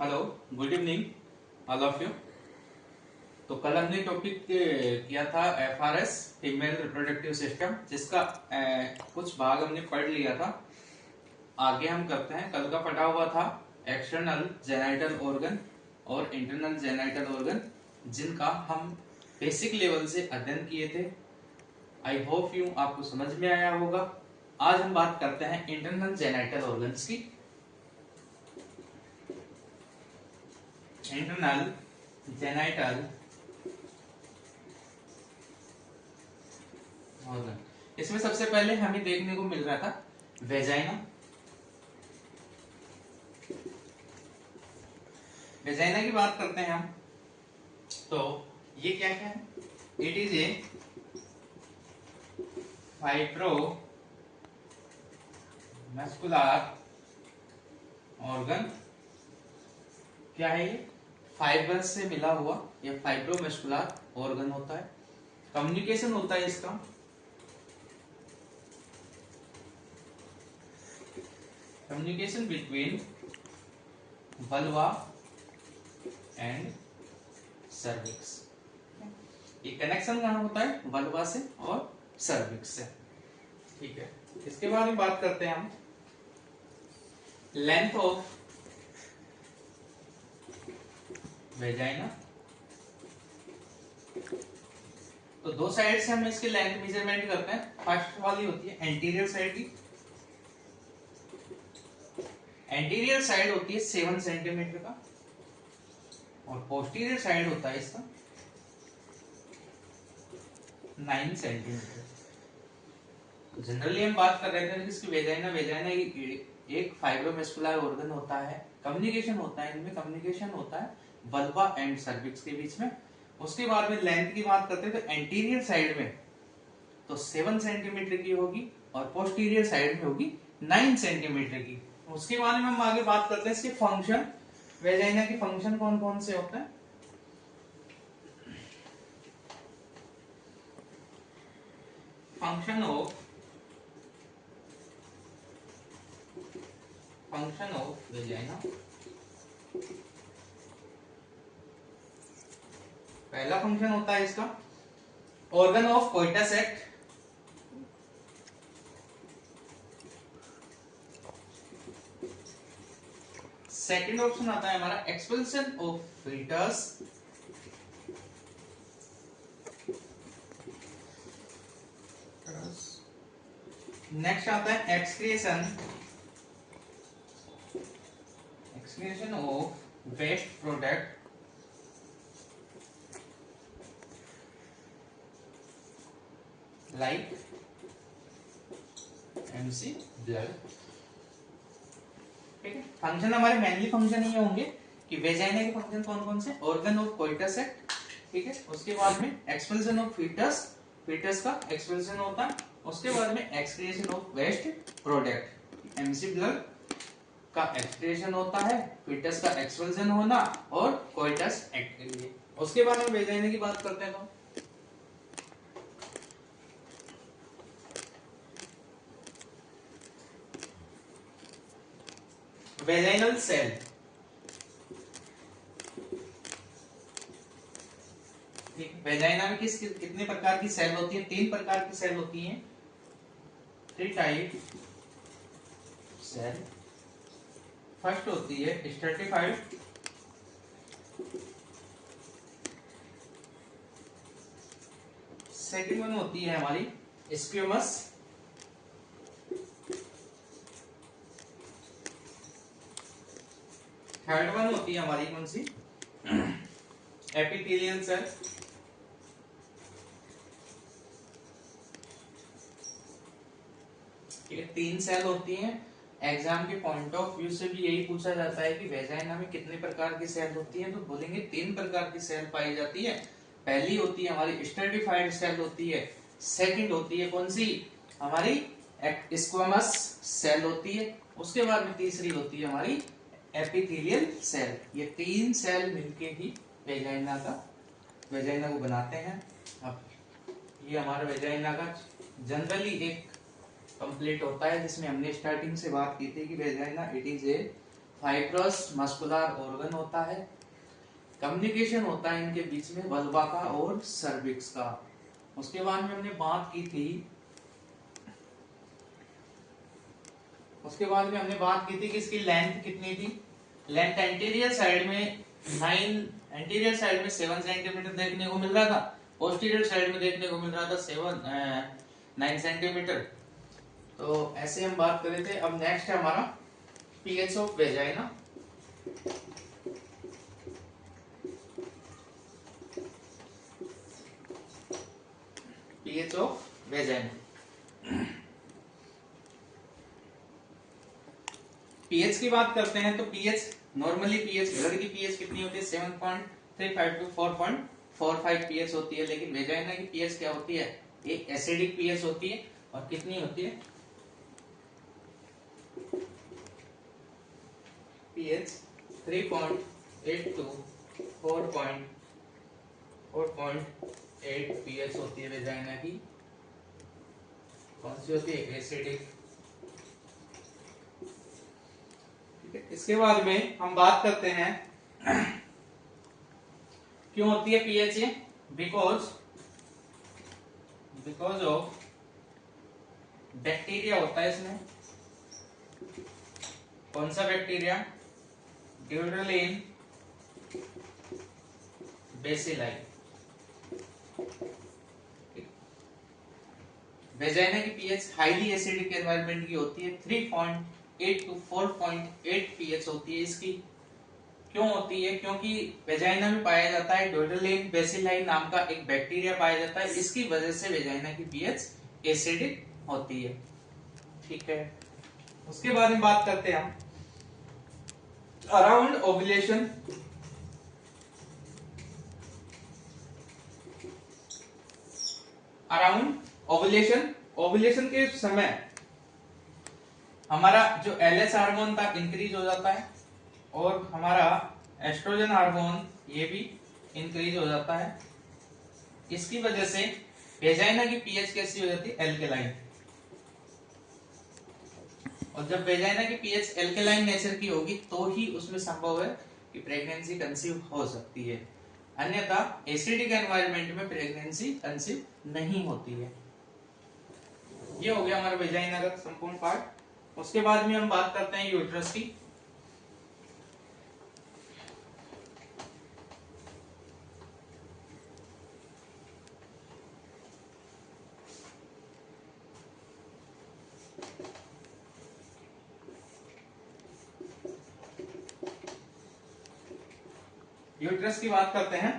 Hello, good evening all of you. तो कल हमने टॉपिक किया था एफआरएस फीमेल रिप्रोडक्टिव सिस्टम, जिसका कुछ भाग हमने पढ़ लिया था। आगे हम करते हैं। कल का पढ़ा हुआ था एक्सटर्नल जेनाइटल ऑर्गन और इंटरनल जेनाइटल ऑर्गन, जिनका हम बेसिक लेवल से अध्ययन किए थे। आई होप यू आपको समझ में आया होगा। आज हम बात करते हैं इंटरनल जेनाइटल ऑर्गन्स की। इंटरनल जेनाइटल ऑर्गन, इसमें सबसे पहले हमें देखने को मिल रहा था वेजाइना। वेजाइना की बात करते हैं हम, तो ये क्या क्या है? It is a fibro muscular organ. क्या है ये? फाइबर से मिला हुआ या फाइब्रो मस्कुलर ऑर्गन होता है। कम्युनिकेशन होता है इसका communication between vulva and cervix. ये कनेक्शन कहाँ होता है? वल्वा से और सर्विक्स से। ठीक है, इसके बाद में बात करते हैं हम लेंथ ऑफ वेजाइना। तो दो साइड से हम इसकी लेंथ मेजरमेंट करते हैं। फर्स्ट वाली होती है एंटीरियर साइड की। एंटीरियर साइड होती है 7 सेंटीमीटर का और पोस्टीरियर साइड होता है इसका 9 सेंटीमीटर। तो जनरली हम बात कर रहे थे कि इसकी वेजाइना एक फाइब्रोमस्कुलर ऑर्गन होता है। कम्युनिकेशन होता है इनमें, कम्युनिकेशन होता है वल्वा एंड सर्विक्स के बीच में। उसके बाद में लेंथ की बात करते हैं तो एंटीरियर साइड में तो 7 सेंटीमीटर की होगी और पोस्टीरियर साइड में होगी 9 सेंटीमीटर की। उसके बाद में हम आगे बात करते हैं इसके फंक्शन। वेजाइना के फंक्शन कौन कौन से होते हैं? Function of vagina. पहला फंक्शन होता है इसका organ of coitus act. Second option आता है हमारा एक्सपेल्शन ऑफ फीटस। नेक्स्ट आता है excretion of waste product like MC blood. ठीक है, फंक्शन हमारे मेनली फंक्शन ये होंगे कि वेजाइना के फंक्शन कौन कौन से? ऑर्गन ऑफ कोइटस एक्ट, ठीक है। उसके बाद में एक्सपेल्शन ऑफ फीटस, फीटस का एक्सपेल्शन होता है। उसके बाद में excretion of waste product, MC blood का एक्सक्रिएशन होता है, फीटस का एक्सपेल्शन होना और कोइटस एक्ट के लिए। उसके बाद में वेजाइना की बात करते हैं तो वेजाइनल सेल। वेजाइना में कितने प्रकार की सेल होती है? 3 प्रकार की सेल होती हैं। 3 टाइप सेल। फर्स्ट होती है स्ट्रेटिफाइड, सेकंड वन होती है हमारी स्क्यूमस, थर्ड वन होती है हमारी कौन सी? Epithelial cell. ये 3 सेल होती हैं। एग्जाम के पॉइंट ऑफ व्यू से भी यही पूछा जाता है कि वेजाइना में कितने प्रकार की सेल होती है, तो बोलेंगे 3 प्रकार की सेल पाई जाती है। पहली होती है हमारी स्ट्रेटिफाइड सेल होती है। सेकंड होती है कौन सी? हमारी स्क्वामस सेल होती है। उसके बाद में तीसरी होती है हमारी एपिथेलियल सेल। ये 3 सेल मिलके ही वेजाइना को बनाते हैं। अब ये हमारा वेजाइना का जनरली एक कंप्लीट होता है, जिसमें हमने स्टार्टिंग से बात की थी कि vagina it is a fibrous muscular organ होता है। कम्युनिकेशन होता है इनके बीच में वल्वा का और सर्विक्स का। उसके बाद में हमने बात की थी कि इसकी लेंथ कितनी थी। लेंथ एंटीरियर साइड में 7 सेंटीमीटर देखने को मिल रहा था, पोस्टीरियर साइड में देखने को मिल रहा था 9 सेंटीमीटर। तो ऐसे हम बात कर रहे थे। अब नेक्स्ट है हमारा pH of vagina. PH of vagina, pH की बात करते हैं तो पीएच नॉर्मली पीएच ब्लड की पीएच कितनी होती है 7.35 टू 4.45 पीएच होती है, लेकिन वेजाइना की पीएच क्या होती है, एक एसिडिक पीएच होती है। और कितनी होती है पीएच 3.8 टू 4.8 पीएच होती है वेजाइना की। कौन सी होती है, एसिडिक। इसके बाद में हम बात करते हैं क्यों होती है पीएच, बिकॉज ऑफ बैक्टीरिया होता है इसमें। कौन सा बैक्टीरिया, ड्यूरलिन बेसिलाई। वेजाइना की पीएच हाईली एसिडिक एनवायरनमेंट की होती है, 3.8 टू 4.8 पीएच होती है इसकी। क्यों होती है, क्योंकि वेजाइना में पाया जाता है ड्यूरलिन बेसिलाई नाम का एक बैक्टीरिया पाया जाता है, इसकी वजह से वेजाइना की पीएच एसिडिक होती है। ठीक है, उसके बाद में बात करते हैं हम अराउंड ओव्यूलेशन। ओव्यूलेशन के समय हमारा जो एलएच हार्मोन था इंक्रीज हो जाता है और हमारा एस्ट्रोजन हार्मोन ये भी इंक्रीज हो जाता है। इसकी वजह से वेजाइना की पीएच कैसी हो जाती है, एल्केलाइन। और जब वेजाइना की पीएच एल्केलाइन नेचर की होगी तो ही उसमें संभव है कि प्रेगनेंसी कंसीव हो सकती है, अन्यथा एसिडिक एनवायरनमेंट में प्रेगनेंसी कंसीव नहीं होती है। ये हो गया हमारा वेजाइना का संपूर्ण पार्ट। उसके बाद में हम बात करते हैं यूट्रस की। यूट्रस की बात करते हैं।